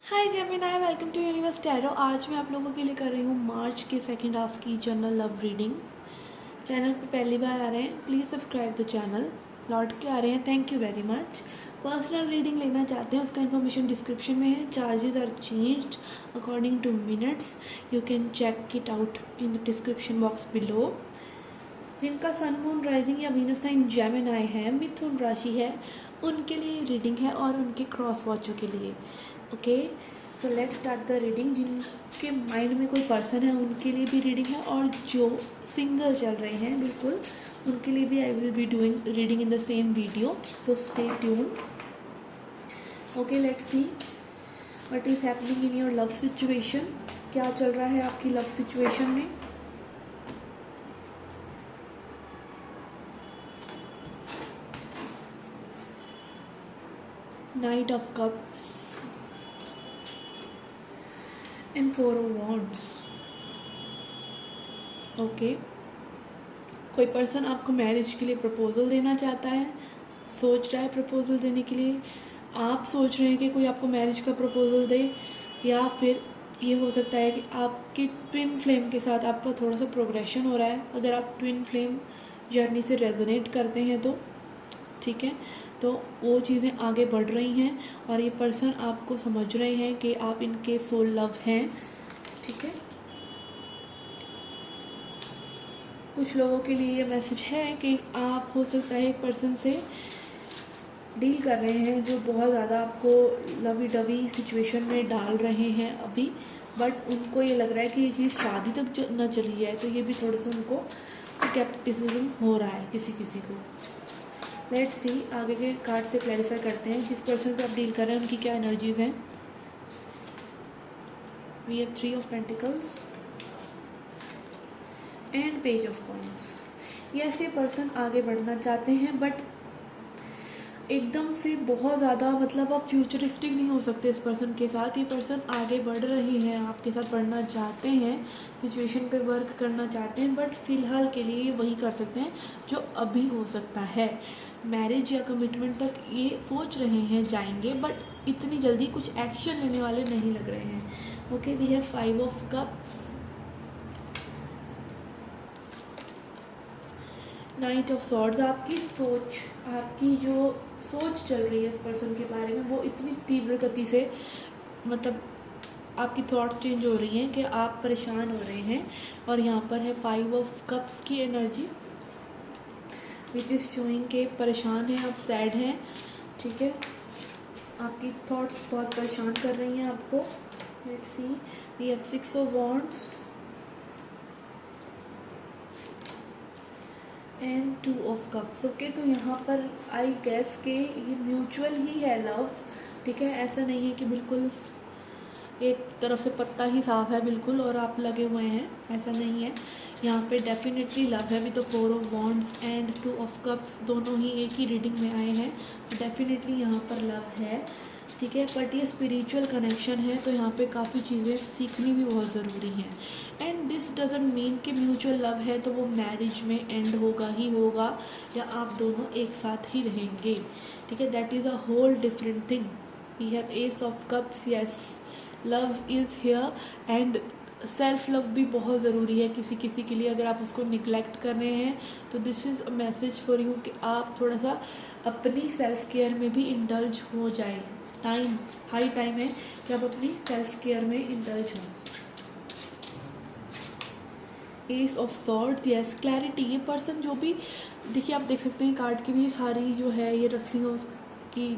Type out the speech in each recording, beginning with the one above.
Hi Gemini, welcome to Universe Tarot. आज मैं आप लोगों के लिए कर रही हूँ मार्च के सेकंड हाफ की जनरल लव रीडिंग। चैनल पे पहली बार आ रहे हैं, प्लीज़ सब्सक्राइब द चैनल। लौट के आ रहे हैं, thank you very much. Personal reading लेना चाहते हैं, उसका इन्फॉर्मेशन डिस्क्रिप्शन में है। Charges are changed according to minutes, you can check it out in the description box below. जिनका सन मून राइजिंग या वीनस साइन जेमिनाई है, मिथुन राशि है, उनके लिए रीडिंग है और उनके क्रॉस वॉचों के लिए। Okay, so let's start the reading. जिनके माइंड में कोई पर्सन है उनके लिए भी रीडिंग है, और जो सिंगल चल रहे हैं बिल्कुल उनके लिए भी I will be doing reading in the same video, so stay tune. Okay, let's see what is happening in your love situation. क्या चल रहा है आपकी लव सिचुएशन में। Knight of Cups and Four of Wands. Okay, कोई person आपको marriage के लिए प्रपोजल देना चाहता है, सोच रहा है प्रपोजल देने के लिए। आप सोच रहे हैं कि कोई आपको मैरिज का प्रपोजल दे, या फिर ये हो सकता है कि आपके ट्विन फ्लेम के साथ आपका थोड़ा सा प्रोग्रेशन हो रहा है। अगर आप ट्विन फ्लेम जर्नी से रेजोनेट करते हैं तो ठीक है, तो वो चीज़ें आगे बढ़ रही हैं और ये पर्सन आपको समझ रहे हैं कि आप इनके सोल लव हैं। ठीक है, कुछ लोगों के लिए ये मैसेज है कि आप हो सकता है एक पर्सन से डील कर रहे हैं जो बहुत ज़्यादा आपको लवी डवी सिचुएशन में डाल रहे हैं अभी, बट उनको ये लग रहा है कि ये चीज़ शादी तक न चली जाए, तो ये भी थोड़ा सा उनको स्केप्टिसिज्म हो रहा है किसी किसी को। लेट्स सी, आगे के कार्ड से क्लैरिफाई करते हैं जिस पर्सन से आप डील कर रहे हैं उनकी क्या एनर्जीज हैं। We have 3 of pentacles and page of coins. ये ऐसे पर्सन आगे बढ़ना चाहते हैं, बट एकदम से बहुत ज़्यादा मतलब आप फ्यूचरिस्टिक नहीं हो सकते इस पर्सन के साथ। ये पर्सन आगे बढ़ रहे हैं, आपके साथ बढ़ना चाहते हैं, सिचुएशन पे वर्क करना चाहते हैं, बट फ़िलहाल के लिए ये वही कर सकते हैं जो अभी हो सकता है। मैरिज या कमिटमेंट तक ये सोच रहे हैं जाएंगे, बट इतनी जल्दी कुछ एक्शन लेने वाले नहीं लग रहे हैं। Okay, we have 5 of cups, knight of swords. आपकी सोच, आपकी जो सोच चल रही है इस पर्सन के बारे में, वो इतनी तीव्र गति से मतलब आपकी थॉट्स चेंज हो रही हैं कि आप परेशान हो रहे हैं। और यहाँ पर है 5 ऑफ कप्स की एनर्जी, विच इज़ शोइंग के परेशान हैं आप, सैड हैं। ठीक है, आपकी थॉट्स बहुत परेशान कर रही हैं आपको। Let's see, we have 6 of wands and 2 of cups. Okay, तो यहाँ पर आई गेस के ये म्यूचुअल ही है लव। ठीक है, ऐसा नहीं है कि बिल्कुल एक तरफ से पत्ता ही साफ है बिल्कुल और आप लगे हुए हैं, ऐसा नहीं है। यहाँ पे डेफिनेटली लव है। भी तो 4 of wands and 2 of cups दोनों ही एक ही रीडिंग में आए हैं, तो डेफिनेटली यहाँ पर लव है। ठीक है, बट ये स्पिरिचुअल कनेक्शन है, तो यहाँ पे काफ़ी चीज़ें सीखनी भी बहुत ज़रूरी हैं। एंड दिस डजंट मीन कि म्यूचुअल लव है तो वो मैरिज में एंड होगा ही होगा, या आप दोनों एक साथ ही रहेंगे। ठीक है, that is a whole different thing. We have ace of cups, yes love is here, and self love भी बहुत ज़रूरी है किसी किसी के लिए। अगर आप उसको निगलेक्ट कर रहे हैं तो this is a message for you कि आप थोड़ा सा अपनी सेल्फ केयर में भी इंडल्ज हो जाए। टाइम, हाई टाइम है कि आप अपनी सेल्फ केयर में इंडल्ज हों। S of swords, yes clarity. ये पर्सन जो भी, देखिए आप देख सकते हैं कार्ड की भी सारी जो है ये रस्सियों की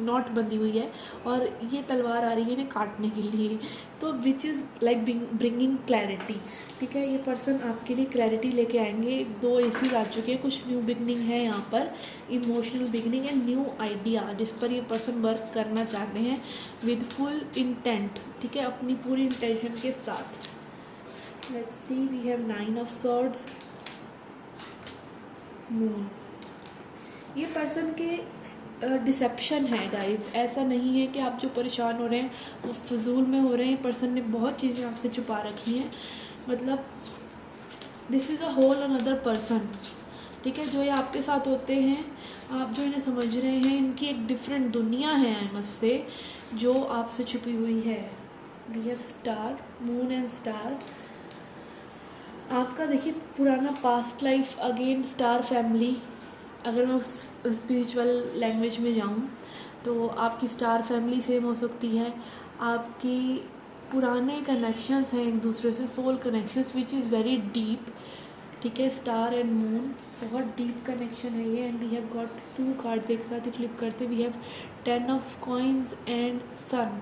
नॉट बंधी हुई है और ये तलवार आ रही है इन्हें काटने के लिए, तो which is like bringing clarity. ठीक है, ये पर्सन आपके लिए क्लैरिटी लेके आएंगे। 2 एसी आ चुके हैं, कुछ न्यू बिगनिंग है यहाँ पर, emotional beginning and new idea जिस पर ये पर्सन वर्क करना चाहते हैं विद फुल इंटेंट। ठीक है, अपनी पूरी इंटेंशन के साथ। Let's see, we have 9 of swords, moon. ये पर्सन के डिसेप्शन है गाइस, ऐसा नहीं है कि आप जो परेशान हो रहे हैं वो फजूल में हो रहे हैं। पर्सन ने बहुत चीज़ें आपसे छुपा रखी हैं, मतलब this is a whole another person. ठीक है, जो ये आपके साथ होते हैं, आप जो इन्हें समझ रहे हैं, इनकी एक डिफरेंट दुनिया है आई मस्ट से। जो आपसे छुपी हुई है। We have star, moon and star. आपका देखिए पुराना past life, again star family. अगर मैं उस स्पिरिचुअल लैंग्वेज में जाऊँ तो आपकी स्टार फैमिली सेम हो सकती है। आपकी पुराने कनेक्शंस हैं एक दूसरे से, soul connections which is very deep. ठीक है, स्टार एंड मून बहुत डीप कनेक्शन है ये। And we have got 2 cards एक साथ ही फ्लिप करते, we have 10 of coins and sun.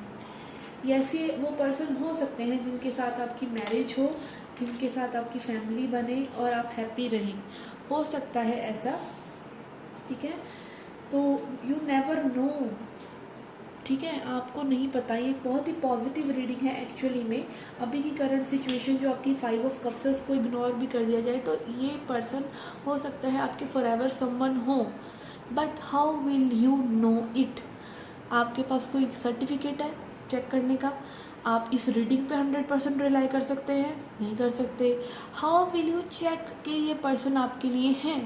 ऐसे वो पर्सन हो सकते हैं जिनके साथ आपकी मैरिज हो, जिनके साथ आपकी फैमिली बने और आप हैप्पी रहें, हो सकता है ऐसा। ठीक है, तो यू नेवर नो। ठीक है, आपको नहीं पता। ये बहुत ही पॉजिटिव रीडिंग है एक्चुअली में। अभी की करंट सिचुएशन जो आपकी 5 ऑफ कप्स है उसको इग्नोर भी कर दिया जाए तो ये पर्सन हो सकता है आपके फॉरएवर समवन हो, but how will you know it? आपके पास कोई सर्टिफिकेट है चेक करने का? आप इस रीडिंग पे 100% रिलाई कर सकते हैं? नहीं कर सकते। हाउ विल यू चेक कि ये पर्सन आपके लिए है?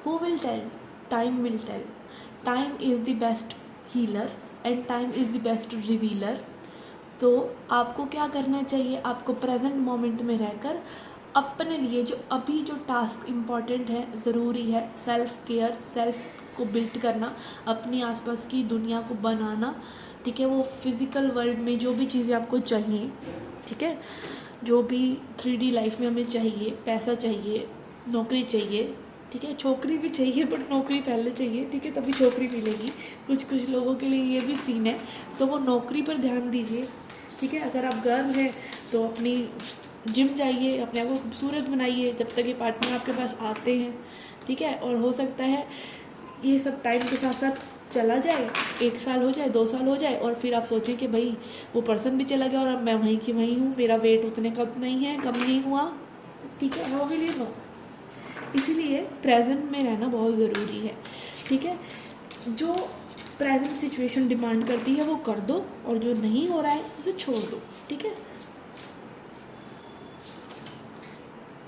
Who will tell? Time will tell. Time is the best healer and time is the best revealer. तो आपको क्या करना चाहिए? आपको प्रेजेंट मोमेंट में रहकर अपने लिए जो अभी जो टास्क इम्पॉर्टेंट है, ज़रूरी है, सेल्फ केयर, सेल्फ को बिल्ड करना, अपनी आसपास की दुनिया को बनाना। ठीक है, वो फिज़िकल वर्ल्ड में जो भी चीज़ें आपको चाहिए, ठीक है, जो भी 3D लाइफ में हमें चाहिए, पैसा चाहिए, नौकरी चाहिए, ठीक है, छोकरी भी चाहिए बट नौकरी पहले चाहिए, ठीक है, तभी छोकरी मिलेगी। कुछ लोगों के लिए ये भी सीन है, तो वो नौकरी पर ध्यान दीजिए। ठीक है, अगर आप गर्ल हैं तो अपनी जिम जाइए, अपने आप को खूबसूरत बनाइए जब तक ये पार्टनर आपके पास आते हैं। ठीक है, और हो सकता है ये सब टाइम के साथ साथ चला जाए, 1 साल हो जाए, 2 साल हो जाए और फिर आप सोचें कि भाई वो पर्सन भी चला गया और अब मैं वहीं की वहीं हूँ, मेरा वेट उतने का नहीं है, कम नहीं हुआ। ठीक है, हाउ विल यू नो? इसीलिए प्रेजेंट में रहना बहुत ज़रूरी है। ठीक है, जो प्रेजेंट सिचुएशन डिमांड करती है वो कर दो और जो नहीं हो रहा है उसे छोड़ दो। ठीक है,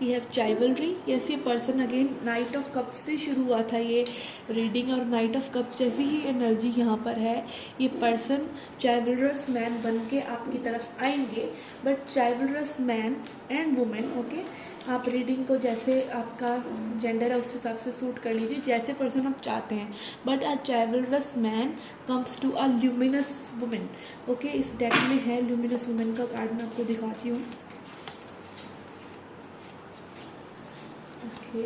वी हैव चाइवलरी। यस, ये person again night of cups से शुरू हुआ था ये रीडिंग और नाइट ऑफ कप्स जैसी ही एनर्जी यहाँ पर है। ये पर्सन चाइवलरस मैन बन के आपकी तरफ आएंगे, but chivalrous man and women, okay, आप रीडिंग को जैसे आपका जेंडर है उस हिसाब से सूट कर लीजिए, जैसे पर्सन आप चाहते हैं। But a chivalrous man comes to a luminous women. Okay, इस डेक में है ल्यूमिनस वुमेन का कार्ड, मैं आपको दिखाती हूँ। Okay,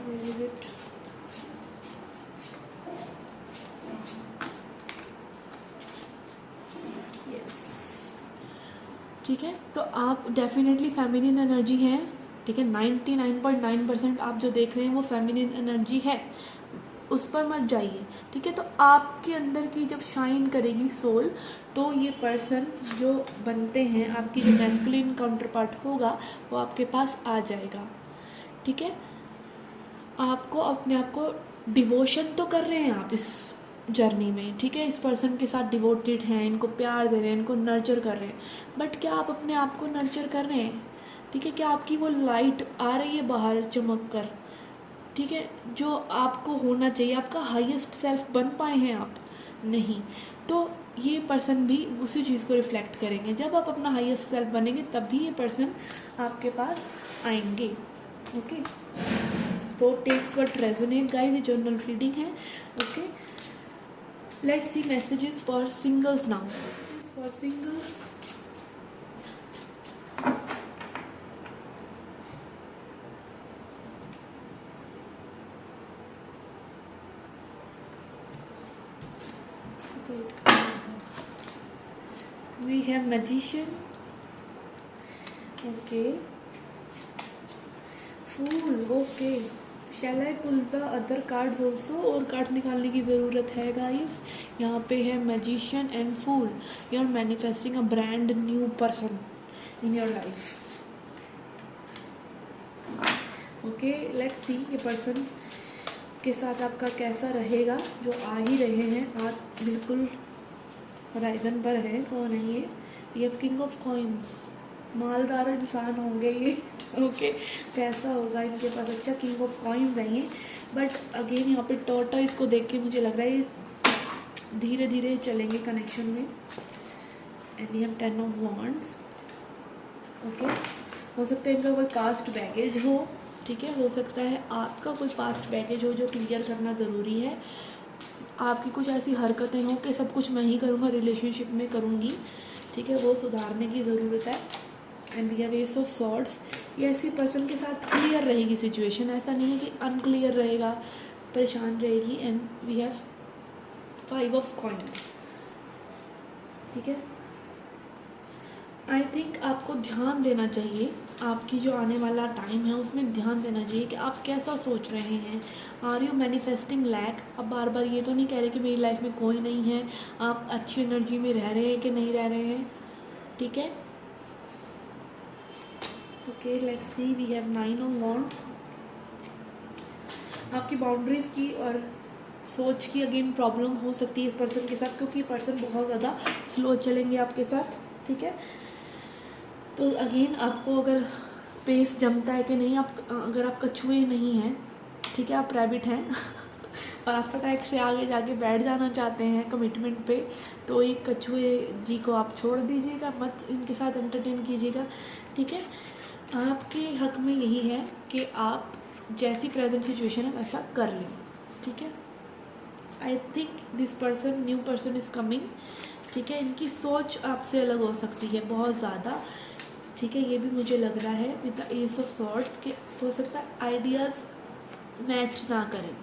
where is it? ठीक है, तो आप डेफिनेटली फेमिनिन एनर्जी है। ठीक है, 99.9% आप जो देख रहे हैं वो फेमिनिन एनर्जी है, उस पर मत जाइए। ठीक है, तो आपके अंदर की जब शाइन करेगी सोल तो ये पर्सन जो बनते हैं, आपकी जो मैस्कुलिन काउंटर पार्ट होगा वो आपके पास आ जाएगा। ठीक है, आपको अपने आप को डिवोशन तो कर रहे हैं आप इस जर्नी में। ठीक है, इस पर्सन के साथ डिवोटेड हैं, इनको प्यार दे रहे हैं, इनको नर्चर कर रहे हैं, बट क्या आप अपने आप को नर्चर कर रहे हैं? ठीक है, क्या आपकी वो लाइट आ रही है बाहर चमक कर? ठीक है, जो आपको होना चाहिए, आपका हाईएस्ट सेल्फ बन पाए हैं आप? नहीं। तो ये पर्सन भी उसी चीज़ को रिफ्लेक्ट करेंगे। जब आप अपना हाईएस्ट सेल्फ बनेंगे तभी ये पर्सन आपके पास आएंगे। ओके, तो टेक्स व्हाट रेजोनेट गाइस, ये जनरल रीडिंग है। Okay, let's C messages for singles now. For singles, we have magician, okay, fool, okay, shall I pull the other cards also? और cards निकालने की ज़रूरत है गाइस। यहाँ पे है magician and fool. You are manifesting a brand new person in your life. Okay, let's see ये person के साथ आपका कैसा रहेगा। जो आ ही रहे हैं, आप बिल्कुल होराइजन पर है, कौन है ये? ये किंग ऑफ कॉइन्स, मालदार इंसान होंगे ये। ओके, पैसा होगा इनके पास, अच्छा किंग ऑफ कॉइन्स है ये। बट अगेन यहाँ पे टॉर्टॉइस को देख के मुझे लग रहा है ये धीरे धीरे चलेंगे कनेक्शन में। एंड ये 10 ऑफ वॉन्ड्स। ओके, हो सकता है इनका कोई पास्ट बैगेज हो, ठीक है, हो सकता है आपका कोई पास्ट बैगेज हो जो क्लियर करना ज़रूरी है। आपकी कुछ ऐसी हरकतें हो कि सब कुछ मैं ही करूँगा, रिलेशनशिप में करूँगी, ठीक है, वो सुधारने की ज़रूरत है। And we have ace of swords. ये ऐसी पर्सन के साथ क्लियर रहेगी सिचुएशन, ऐसा नहीं है कि अनक्लियर रहेगा, परेशान रहेगी। And we have 5 of coins, ठीक है। आई थिंक आपको ध्यान देना चाहिए, आपकी जो आने वाला टाइम है उसमें ध्यान देना चाहिए कि आप कैसा सोच रहे हैं। Are you manifesting lack? अब बार बार ये तो नहीं कह रहे कि मेरी लाइफ में कोई नहीं है, आप अच्छी एनर्जी में रह रहे हैं कि नहीं रह रहे हैं, ठीक है। Okay, let's see, we have 9 of wands. आपकी बाउंड्रीज़ की और सोच की अगेन प्रॉब्लम हो सकती है इस पर्सन के साथ, क्योंकि पर्सन बहुत ज़्यादा स्लो चलेंगे आपके साथ, ठीक है। तो अगेन आपको अगर पेस जमता है कि नहीं, आप अगर आप कछुए नहीं हैं, ठीक है, आप रैबिट हैं और आप फटाक से आगे जाके बैठ जाना चाहते हैं कमिटमेंट पे, तो एक कछुए जी को आप छोड़ दीजिएगा, मत इनके साथ एंटरटेन कीजिएगा, ठीक है। आपके हक में यही है कि आप जैसी प्रेजेंट सिचुएशन है वैसा कर लें, ठीक है। I think this person, new person is coming, ठीक है। इनकी सोच आपसे अलग हो सकती है बहुत ज़्यादा, ठीक है, ये भी मुझे लग रहा है with the S of swords के हो सकता है आइडियाज़ मैच ना करें,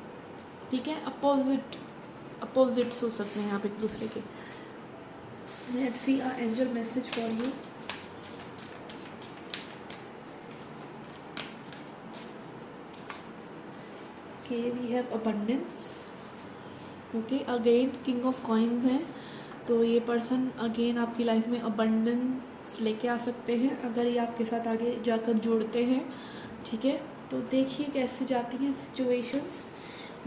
ठीक है, अपोजिट्स हो सकते हैं आप एक दूसरे के। Let's see a angel message for you. Okay, we have abundance. Okay, again king of coins हैं, तो ये पर्सन अगेन आपकी लाइफ में अबंडेंस लेके आ सकते हैं अगर ये आपके साथ आगे जाकर जुड़ते हैं, ठीक है। तो देखिए कैसे जाती हैं सिचुएशंस,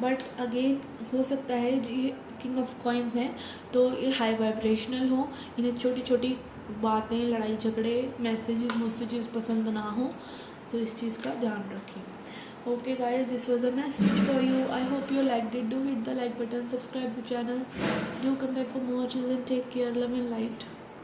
बट अगेन हो सकता है ये किंग ऑफ कॉइन्स हैं तो ये हाई वाइब्रेशनल हो, इन्हें छोटी छोटी बातें, लड़ाई झगड़े, मैसेजेस पसंद ना हो, तो इस चीज़ का ध्यान रखें। Okay guys, this was a message for you. I hope you liked it. Do hit the like button, subscribe the channel, do come back for more. Till then, take care, love and light.